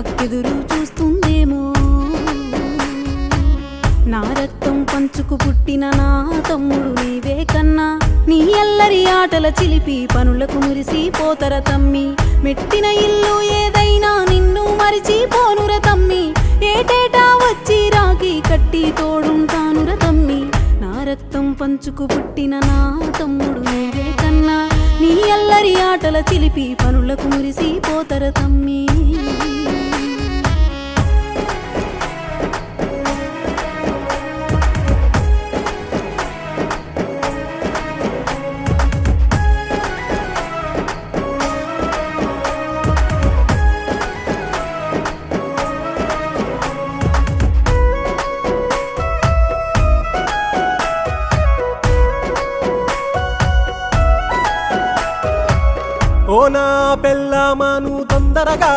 అక్కెదురు చూస్తుందేమో. నా రక్తం పంచుకు పుట్టిన నా తమ్ముడు నీవే కన్నా, నీ అల్లరి ఆటల చిలిపి పనులకు మురిసిపోతర తమ్మి. మెట్టిన ఇల్లు ఏదైనా నిన్ను మరిచిపోనుర తమ్మి, ఏటేటా వచ్చి రాకి కట్టి తోడుంటానుర తమ్మి. నా రక్తం పంచుకు పుట్టిన నా తమ్ముడు నీవే కన్నా, నీ అల్లరి ఆటల చిలిపి పనులకు మురిసిపోతర తమ్మి. ఓ నా పెళ్ళామను తొందరగా